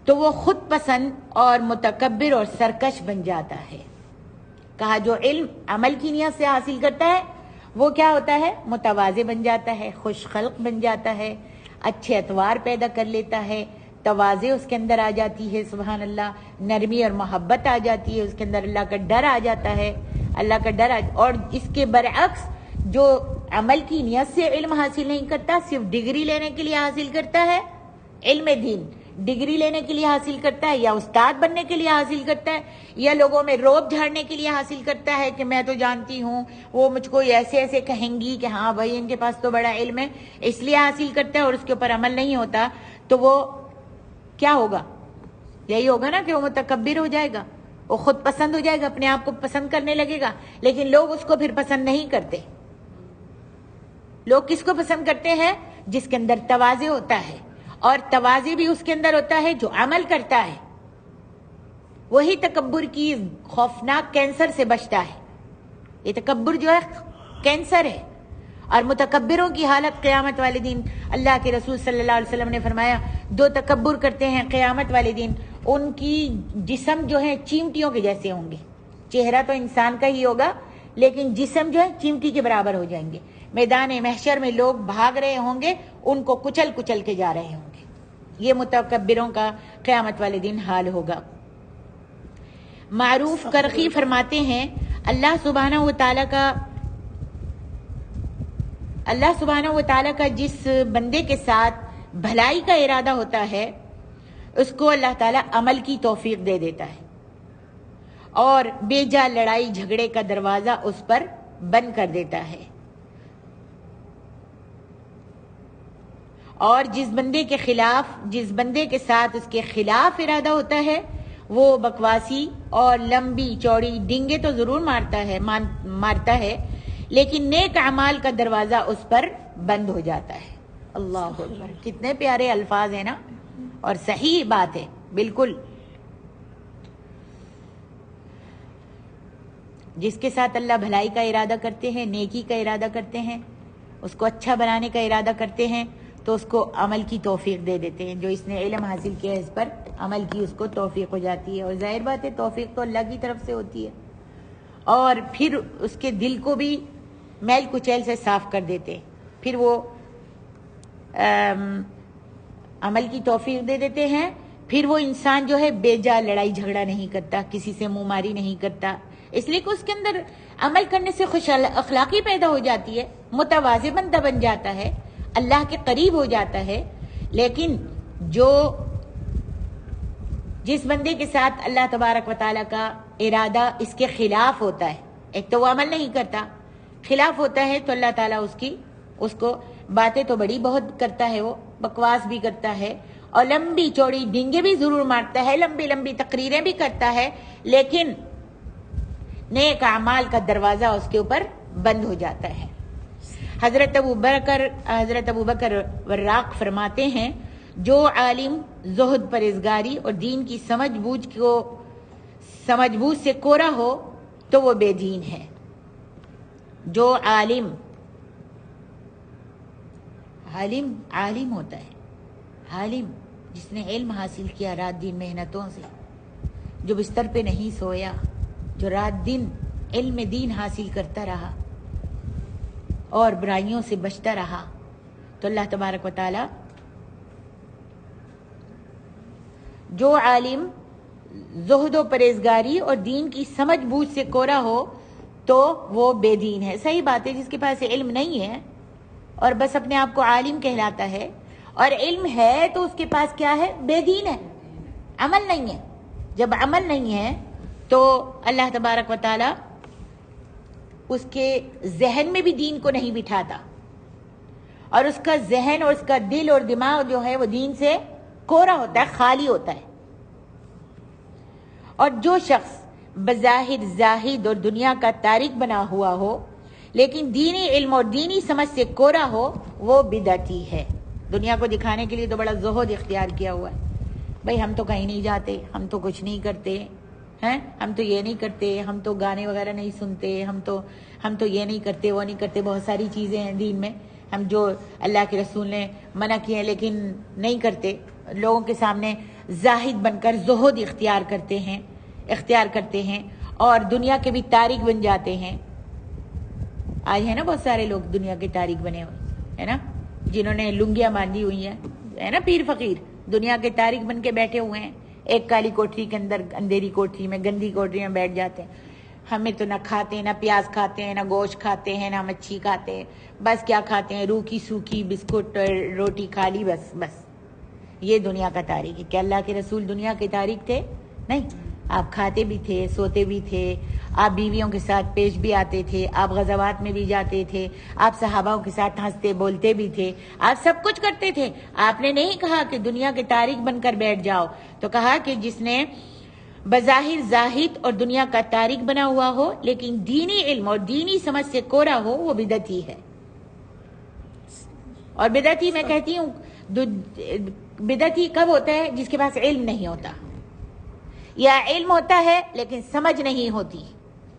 تو وہ خود پسند اور متکبر اور سرکش بن جاتا ہے۔ کہا جو علم عمل کی نیت سے حاصل کرتا ہے وہ کیا ہوتا ہے؟ متواضع بن جاتا ہے، خوش خلق بن جاتا ہے، اچھے اطوار پیدا کر لیتا ہے، تواضع اس کے اندر آ جاتی ہے، سبحان اللہ، نرمی اور محبت آ جاتی ہے، اس کے اندر اللہ کا ڈر آ جاتا ہے، اللہ کا ڈر اور اس کے برعکس جو عمل کی نیت سے علم حاصل نہیں کرتا، صرف ڈگری لینے کے لیے حاصل کرتا ہے، علم دین ڈگری لینے کے لیے حاصل کرتا ہے، یا استاد بننے کے لیے حاصل کرتا ہے، یا لوگوں میں روب جھاڑنے کے لیے حاصل کرتا ہے کہ میں تو جانتی ہوں، وہ مجھ کو ایسے کہیں گی کہ ہاں بھائی ان کے پاس تو بڑا علم ہے، اس لیے حاصل کرتا ہے، اور اس کے اوپر عمل نہیں ہوتا، تو وہ کیا ہوگا؟ یہی ہوگا نا کہ وہ متکبر ہو جائے گا، وہ خود پسند ہو جائے گا، اپنے آپ کو پسند کرنے لگے گا، لیکن لوگ اس کو پھر پسند نہیں کرتے۔ لوگ کس کو پسند کرتے ہیں؟ جس کے اندر تواضع ہوتا ہے، اور تواضع بھی اس کے اندر ہوتا ہے جو عمل کرتا ہے، وہی تکبر کی خوفناک کینسر سے بچتا ہے۔ یہ تکبر جو ہے کینسر ہے، اور متکبروں کی حالت قیامت والے دن، اللہ کے رسول صلی اللہ علیہ وسلم نے فرمایا 2 تکبر کرتے ہیں قیامت والے دن، ان کی جسم جو ہے چیمٹیوں کے جیسے ہوں گے، چہرہ تو انسان کا ہی ہوگا لیکن جسم جو ہے چیمٹی کے برابر ہو جائیں گے، میدان محشر میں لوگ بھاگ رہے ہوں گے، ان کو کچل کچل کے جا رہے ہوں گے۔ یہ متکبروں کا قیامت والے دن حال ہوگا۔ معروف کرخی فرماتے ہیں اللہ سبحانہ و تعالیٰ کا جس بندے کے ساتھ بھلائی کا ارادہ ہوتا ہے اس کو اللہ تعالیٰ عمل کی توفیق دے دیتا ہے، اور بے جا لڑائی جھگڑے کا دروازہ اس پر بند کر دیتا ہے، اور جس بندے کے ساتھ اس کے خلاف ارادہ ہوتا ہے وہ بکواسی اور لمبی چوڑی ڈنگے تو ضرور مارتا ہے لیکن نیک اعمال کا دروازہ اس پر بند ہو جاتا ہے۔ اللہ اکبر، کتنے پیارے الفاظ ہیں نا، اور صحیح بات ہے بالکل۔ جس کے ساتھ اللہ بھلائی کا ارادہ کرتے ہیں، نیکی کا ارادہ کرتے ہیں، اس کو اچھا بنانے کا ارادہ کرتے ہیں تو اس کو عمل کی توفیق دے دیتے ہیں۔ جو اس نے علم حاصل کیا ہے اس پر عمل کی اس کو توفیق ہو جاتی ہے، اور ظاہر بات ہے توفیق تو اللہ کی طرف سے ہوتی ہے، اور پھر اس کے دل کو بھی میل کچیل سے صاف کر دیتے، پھر وہ عمل کی توفیق دے دیتے ہیں، پھر وہ انسان جو ہے بے جا لڑائی جھگڑا نہیں کرتا، کسی سے منہ ماری نہیں کرتا، اس لیے کہ اس کے اندر عمل کرنے سے خوش اخلاقی پیدا ہو جاتی ہے، متواضع بندہ بن جاتا ہے، اللہ کے قریب ہو جاتا ہے۔ لیکن جس بندے کے ساتھ اللہ تبارک و تعالیٰ کا ارادہ اس کے خلاف ہوتا ہے، ایک تو وہ عمل نہیں کرتا، خلاف ہوتا ہے، تو اللہ تعالیٰ اس کو باتیں تو بڑی بہت کرتا ہے، وہ بکواس بھی کرتا ہے اور لمبی چوڑی ڈنگے بھی ضرور مارتا ہے، لمبی لمبی تقریریں بھی کرتا ہے، لیکن نیک اعمال کا دروازہ اس کے اوپر بند ہو جاتا ہے۔ حضرت ابوبکر وراق فرماتے ہیں جو عالم زہد پرہیزگاری اور دین کی سمجھ بوجھ سے کورا ہو تو وہ بے دین ہے۔ جو عالم ہوتا ہے، عالم جس نے علم حاصل کیا رات دن محنتوں سے، جو بستر پہ نہیں سویا، جو رات دن علم دین حاصل کرتا رہا اور برائیوں سے بچتا رہا، تو اللہ تبارک و تعالی جو عالم زہد و پرہیزگاری اور دین کی سمجھ بوجھ سے کورا ہو تو وہ بے دین ہے۔ صحیح بات ہے، جس کے پاس علم نہیں ہے اور بس اپنے آپ کو عالم کہلاتا ہے، اور علم ہے تو اس کے پاس کیا ہے؟ بے دین ہے، عمل نہیں ہے۔ جب عمل نہیں ہے تو اللہ تبارک و تعالی اس کے ذہن میں بھی دین کو نہیں بٹھاتا، اور اس کا ذہن اور اس کا دل اور دماغ جو ہے وہ دین سے کورا ہوتا ہے، خالی ہوتا ہے۔ اور جو شخص بظاہر زاہد اور دنیا کا تارک بنا ہوا ہو لیکن دینی علم اور دینی سمجھ سے کورا ہو وہ بدعتی ہے۔ دنیا کو دکھانے کے لیے تو بڑا زہد اختیار کیا ہوا ہے، بھئی ہم تو کہیں نہیں جاتے، ہم تو کچھ نہیں کرتے ہیں، ہم تو یہ نہیں کرتے، ہم تو گانے وغیرہ نہیں سنتے، ہم تو یہ نہیں کرتے، وہ نہیں کرتے، بہت ساری چیزیں ہیں دین میں ہم جو اللہ کے رسول نے منع کیے ہیں لیکن نہیں کرتے، لوگوں کے سامنے زاہد بن کر زہد اختیار کرتے ہیں اور دنیا کے بھی تارک بن جاتے ہیں۔ آج ہے نا بہت سارے لوگ دنیا کے تارک بنے ہوئے ہے نا، جنہوں نے لنگیاں باندھی ہوئی ہیں، ہے نا، پیر فقیر دنیا کے تارک بن کے بیٹھے ہوئے ہیں، ایک کالی کوٹری کے اندر اندھیری کوٹری میں گندی کوٹری میں بیٹھ جاتے ہیں۔ ہمیں تو نہ کھاتے ہیں، نہ پیاز کھاتے ہیں، نہ گوشت کھاتے ہیں، نہ مچھی کھاتے ہیں، بس کیا کھاتے ہیں؟ روکھی سوکھی بسکٹ روٹی کھا لی، بس یہ دنیا کا تارک ہے۔ کیا اللہ کے رسول دنیا کے تارک تھے؟ نہیں، آپ کھاتے بھی تھے، سوتے بھی تھے، آپ بیویوں کے ساتھ پیش بھی آتے تھے، آپ غزوات میں بھی جاتے تھے، آپ صحاباؤں کے ساتھ ہنستے بولتے بھی تھے، آپ سب کچھ کرتے تھے۔ آپ نے نہیں کہا کہ دنیا کے تارک بن کر بیٹھ جاؤ، تو کہا کہ جس نے بظاہر زاہد اور دنیا کا تارک بنا ہوا ہو لیکن دینی علم اور دینی سمجھ سے کورا ہو وہ بدعتی ہے۔ اور بدعتی میں کہتی ہوں بدعتی کب ہوتا ہے؟ جس کے پاس علم نہیں ہوتا، یا علم ہوتا ہے لیکن سمجھ نہیں ہوتی،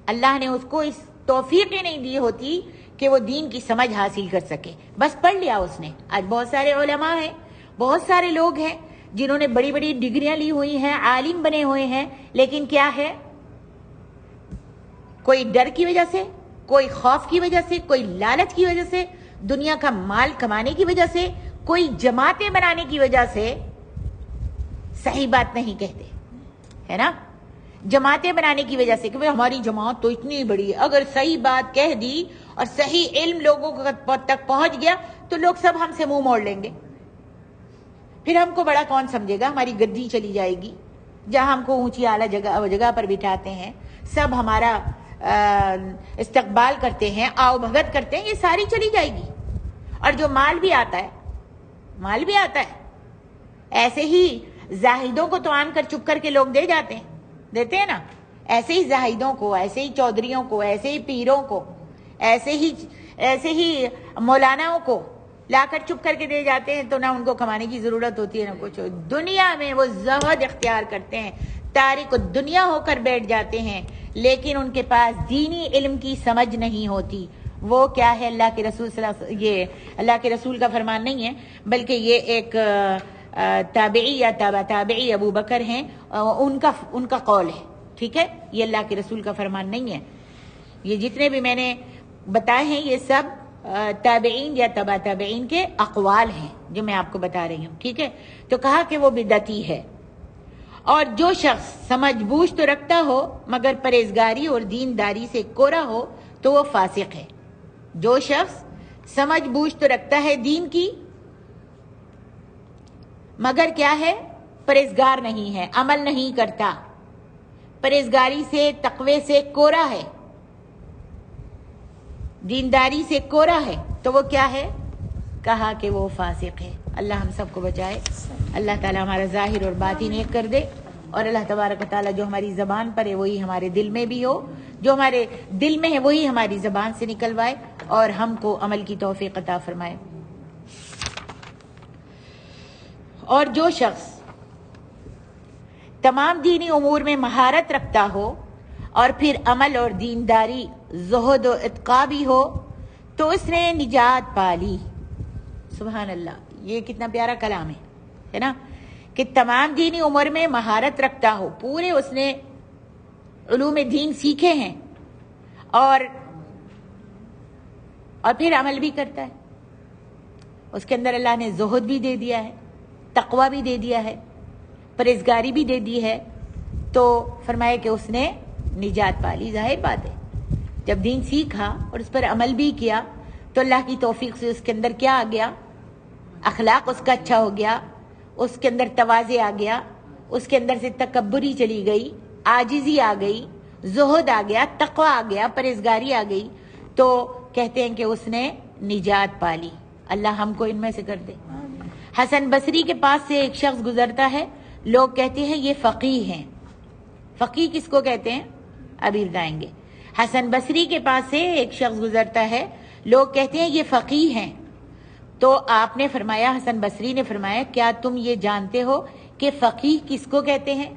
اللہ نے اس کو اس توفیق ہی نہیں دی ہوتی کہ وہ دین کی سمجھ حاصل کر سکے، بس پڑھ لیا اس نے۔ آج بہت سارے علماء ہیں، بہت سارے لوگ ہیں جنہوں نے بڑی بڑی ڈگریاں لی ہوئی ہیں، عالم بنے ہوئے ہیں، لیکن کیا ہے؟ کوئی ڈر کی وجہ سے، کوئی خوف کی وجہ سے، کوئی لالچ کی وجہ سے، دنیا کا مال کمانے کی وجہ سے، کوئی جماعتیں بنانے کی وجہ سے صحیح بات نہیں کہتے، ہے نا؟ جماعتیں بنانے کی وجہ سے کہ ہماری جماعت تو اتنی بڑی ہے، اگر صحیح بات کہہ دی اور صحیح علم لوگوں تک پہنچ گیا تو لوگ سب ہم سے منہ موڑ لیں گے، پھر ہم کو بڑا کون سمجھے گا، ہماری گدی چلی جائے گی، جہاں ہم کو اونچی اعلیٰ جگہ پر بٹھاتے ہیں، سب ہمارا استقبال کرتے ہیں، آؤ بھگت کرتے ہیں، یہ ساری چلی جائے گی۔ اور جو مال بھی آتا ہے ایسے ہی زاہدوں کو تو آن کر چپ کر کے لوگ دیتے ہیں نا، ایسے ہی زاہدوں کو، ایسے ہی چودھریوں کو، ایسے ہی پیروں کو، ایسے ہی مولاناؤں کو لا کر چپ کر کے دے جاتے ہیں، تو نہ ان کو کمانے کی ضرورت ہوتی ہے نہ کچھ، دنیا میں وہ زہد اختیار کرتے ہیں، تارک دنیا ہو کر بیٹھ جاتے ہیں، لیکن ان کے پاس دینی علم کی سمجھ نہیں ہوتی۔ وہ کیا ہے؟ اللہ کے رسول صلی اللہ علیہ وسلم، یہ اللہ کے رسول کا فرمان نہیں ہے بلکہ یہ ایک تابعی یا تابعی ابو بکر ہیں، ان کا قول ہے، ٹھیک ہے؟ یہ اللہ کے رسول کا فرمان نہیں ہے، یہ جتنے بھی میں نے بتائے ہیں یہ سب تابعین یا تبع تابعین کے اقوال ہیں جو میں آپ کو بتا رہی ہوں، ٹھیک ہے؟ تو کہا کہ وہ بدعتی ہے، اور جو شخص سمجھ بوجھ تو رکھتا ہو مگر پرہیزگاری اور دینداری سے کورا ہو تو وہ فاسق ہے۔ جو شخص سمجھ بوجھ تو رکھتا ہے دین کی مگر کیا ہے؟ پرہیزگار نہیں ہے، عمل نہیں کرتا، پرہیزگاری سے، تقوی سے کورا ہے، دینداری سے کورا ہے، تو وہ کیا ہے؟ کہا کہ وہ فاسق ہے۔ اللہ ہم سب کو بچائے، اللہ تعالیٰ ہمارا ظاہر اور باطن ایک کر دے، اور اللہ تبارک و تعالیٰ جو ہماری زبان پر ہے وہی ہمارے دل میں بھی ہو، جو ہمارے دل میں ہے وہی ہماری زبان سے نکلوائے، اور ہم کو عمل کی توفیق عطا فرمائے۔ اور جو شخص تمام دینی امور میں مہارت رکھتا ہو اور پھر عمل اور دینداری، زہد و اتقا بھی ہو تو اس نے نجات پا لی۔ سبحان اللہ، یہ کتنا پیارا کلام ہے نا، کہ تمام دینی امور میں مہارت رکھتا ہو، پورے اس نے علوم دین سیکھے ہیں، اور پھر عمل بھی کرتا ہے، اس کے اندر اللہ نے زہد بھی دے دیا ہے، تقوی بھی دے دیا ہے، پرہیزگاری بھی دے دی ہے، تو فرمایا کہ اس نے نجات پا لی۔ ظاہر بات ہے، جب دین سیکھا اور اس پر عمل بھی کیا تو اللہ کی توفیق سے اس کے اندر کیا آ گیا؟ اخلاق اس کا اچھا ہو گیا، اس کے اندر تواضع آ گیا، اس کے اندر سے تکبری چلی گئی، عاجزی آ گئی، زہد آ گیا، تقوی آ گیا، پرہیزگاری آ گئی، تو کہتے ہیں کہ اس نے نجات پا لی۔ اللہ ہم کو ان میں سے کر دے۔ حسن بصری کے پاس سے ایک شخص گزرتا ہے، لوگ کہتے ہیں یہ فقیہ ہیں۔ فقیہ کس کو کہتے ہیں؟ ابھی بتائیں گے۔ حسن بصری کے پاس سے ایک شخص گزرتا ہے، لوگ کہتے ہیں یہ فقیہ ہیں، تو آپ نے فرمایا، حسن بصری نے فرمایا، کیا تم یہ جانتے ہو کہ فقیہ کس کو کہتے ہیں؟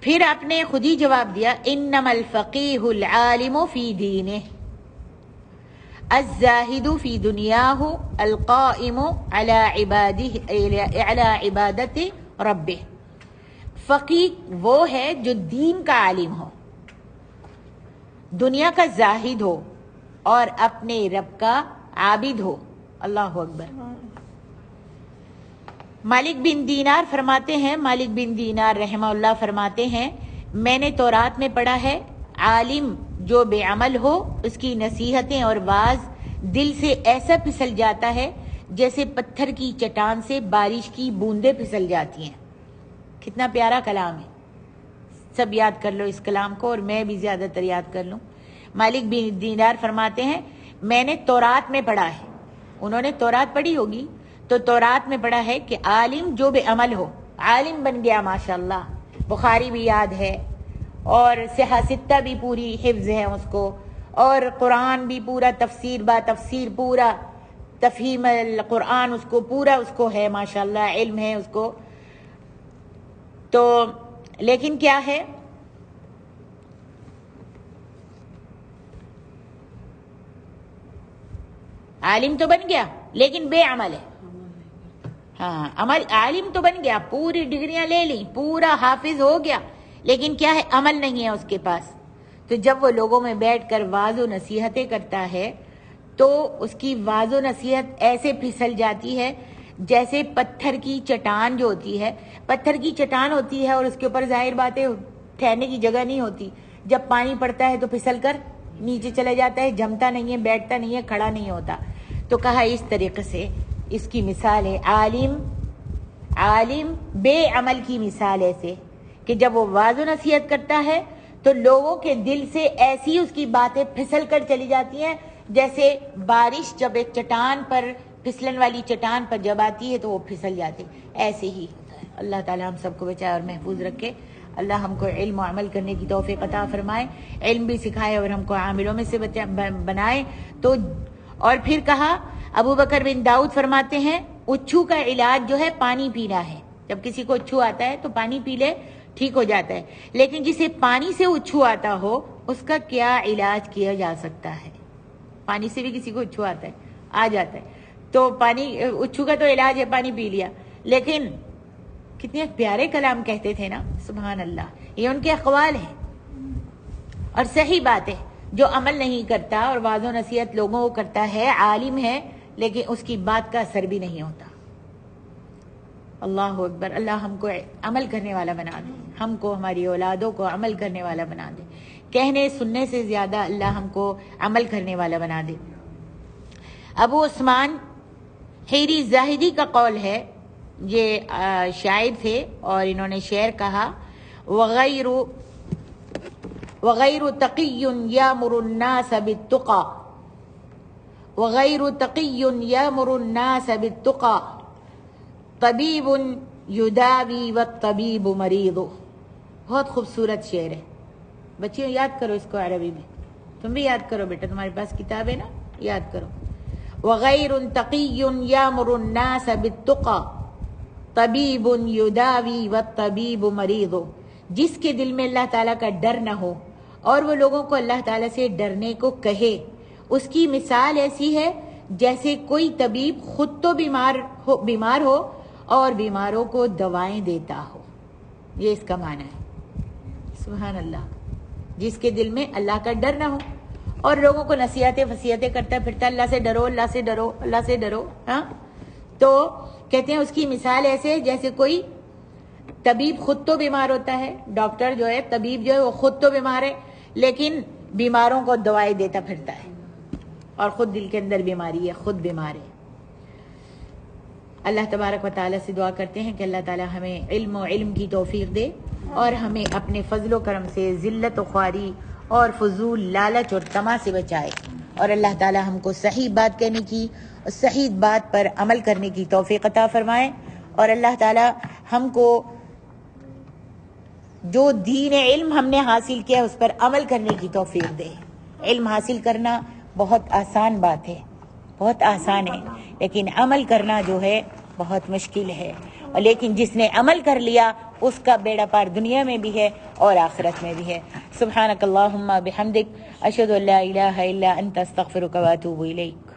پھر آپ نے خود ہی جواب دیا، انما الفقیہ العالم فی دینہ الزاہد فی دنیاہ القائم علی عبادت ربہ۔ فقیہ وہ ہے جو دین کا عالم ہو، دنیا کا زاہد ہو، اور اپنے رب کا عابد ہو۔ اللہ اکبر۔ مالک بن دینار فرماتے ہیں، مالک بن دینار رحمہ اللہ فرماتے ہیں، میں نے تورات میں پڑھا ہے، عالم جو بے عمل ہو اس کی نصیحتیں اور واعظ دل سے ایسا پھسل جاتا ہے جیسے پتھر کی چٹان سے بارش کی بوندیں پھسل جاتی ہیں۔ کتنا پیارا کلام ہے، سب یاد کر لو اس کلام کو، اور میں بھی زیادہ تر یاد کر لوں۔ مالک بن دینار فرماتے ہیں، میں نے تورات میں پڑھا ہے، انہوں نے تورات پڑھی ہوگی تو تورات میں پڑھا ہے کہ عالم جو بے عمل ہو، عالم بن گیا ماشاءاللہ، بخاری بھی یاد ہے، اور صحیح ستہ بھی پوری حفظ ہے اس کو، اور قرآن بھی پورا تفسیر با تفسیر پورا تفہیم القرآن اس کو پورا اس کو ہے ماشاءاللہ، علم ہے اس کو. تو لیکن کیا ہے، عالم تو بن گیا لیکن بے عمل ہے. ہاں عمل، عالم تو بن گیا، پوری ڈگریاں لے لی، پورا حافظ ہو گیا، لیکن کیا ہے، عمل نہیں ہے اس کے پاس. تو جب وہ لوگوں میں بیٹھ کر واعظ و نصیحتیں کرتا ہے تو اس کی واعظ و نصیحت ایسے پھسل جاتی ہے جیسے پتھر کی چٹان جو ہوتی ہے، پتھر کی چٹان ہوتی ہے اور اس کے اوپر ظاہر باتیں ٹھہرنے کی جگہ نہیں ہوتی، جب پانی پڑتا ہے تو پھسل کر نیچے چلے جاتا ہے، جمتا نہیں ہے، بیٹھتا نہیں ہے، کھڑا نہیں ہوتا. تو کہا اس طریقے سے اس کی مثال ہے عالم بے عمل کی مثال ایسے کہ جب وہ واعظ و نصیحت کرتا ہے تو لوگوں کے دل سے ایسی اس کی باتیں پھسل کر چلی جاتی ہیں جیسے بارش جب ایک چٹان پر، پھسلن والی چٹان پر جب آتی ہے تو وہ پھسل جاتی، ایسے ہی ہوتا ہے. اللہ تعالی ہم سب کو بچائے اور محفوظ رکھے. اللہ ہم کو علم و عمل کرنے کی توفیق عطا فرمائے، علم بھی سکھائے اور ہم کو عاملوں میں سے بنائے. تو اور پھر کہا، ابو بکر بن داؤد فرماتے ہیں اچھو کا علاج جو ہے پانی پینا ہے. جب کسی کو اچھو آتا ہے تو پانی پی لے، ٹھیک ہو جاتا ہے. لیکن جسے پانی سے اچھو آتا ہو اس کا کیا علاج کیا جا سکتا ہے؟ پانی سے بھی کسی کو اچھو آتا ہے، آ جاتا ہے، تو پانی اچھو کا تو علاج ہے، پانی پی لیا. لیکن کتنے پیارے کلام کہتے تھے نا، سبحان اللہ. یہ ان کے اقوال ہیں اور صحیح بات ہے. جو عمل نہیں کرتا اور واعظ و نصیحت لوگوں کو کرتا ہے، عالم ہے لیکن اس کی بات کا اثر بھی نہیں ہوتا. اللہ اکبر. اللہ ہم کو عمل کرنے والا بنا دے، ہم کو ہماری اولادوں کو عمل کرنے والا بنا دے. کہنے سننے سے زیادہ اللہ ہم کو عمل کرنے والا بنا دے. ابو عثمان حیری زاہدی کا قول ہے، یہ شاعر تھے اور انہوں نے شعر کہا، وغیر تقی یامر الناس بالتقى، وغیر تقی یامر الناس بالتقى، طبیب یداوی والطبیب مریض. بہت خوبصورت شعر ہے. بچیوں یاد کرو اس کو عربی میں، تم بھی یاد کرو بیٹا، تمہارے پاس کتاب ہے نا، یاد کرو. وغیر تقی یامر الناس بالتقى، طبیب یداوی والطبیب مریض. جس کے دل میں اللہ تعالیٰ کا ڈر نہ ہو اور وہ لوگوں کو اللہ تعالیٰ سے ڈرنے کو کہے، اس کی مثال ایسی ہے جیسے کوئی طبیب خود تو بیمار ہو اور بیماروں کو دوائیں دیتا ہو. یہ اس کا معنی ہے. سبحان اللہ. جس کے دل میں اللہ کا ڈر نہ ہو اور لوگوں کو نصیحتیں وصیتیں کرتا پھرتا، اللہ سے ڈرو، اللہ سے ڈرو، اللہ سے ڈرو. ہاں، تو کہتے ہیں اس کی مثال ایسے جیسے کوئی طبیب خود تو بیمار ہوتا ہے، ڈاکٹر جو ہے، طبیب جو ہے وہ خود تو بیمار ہے لیکن بیماروں کو دوائیں دیتا پھرتا ہے اور خود دل کے اندر بیماری ہے، خود بیمار ہے. اللہ تبارک و تعالیٰ سے دعا کرتے ہیں کہ اللہ تعالیٰ ہمیں علم و علم کی توفیق دے اور ہمیں اپنے فضل و کرم سے ذلت و خواری اور فضول لالچ اور طمع سے بچائے، اور اللہ تعالیٰ ہم کو صحیح بات کہنے کی اور صحیح بات پر عمل کرنے کی توفیق عطا فرمائے، اور اللہ تعالیٰ ہم کو جو دین علم ہم نے حاصل کیا اس پر عمل کرنے کی توفیق دے. علم حاصل کرنا بہت آسان بات ہے، بہت آسان ہے، لیکن عمل کرنا جو ہے بہت مشکل ہے. لیکن جس نے عمل کر لیا اس کا بیڑا پار دنیا میں بھی ہے اور آخرت میں بھی ہے. سبحانک اللہم بحمدک، اشہد ان لا الہ الا انت، استغفرک واتوب الیک.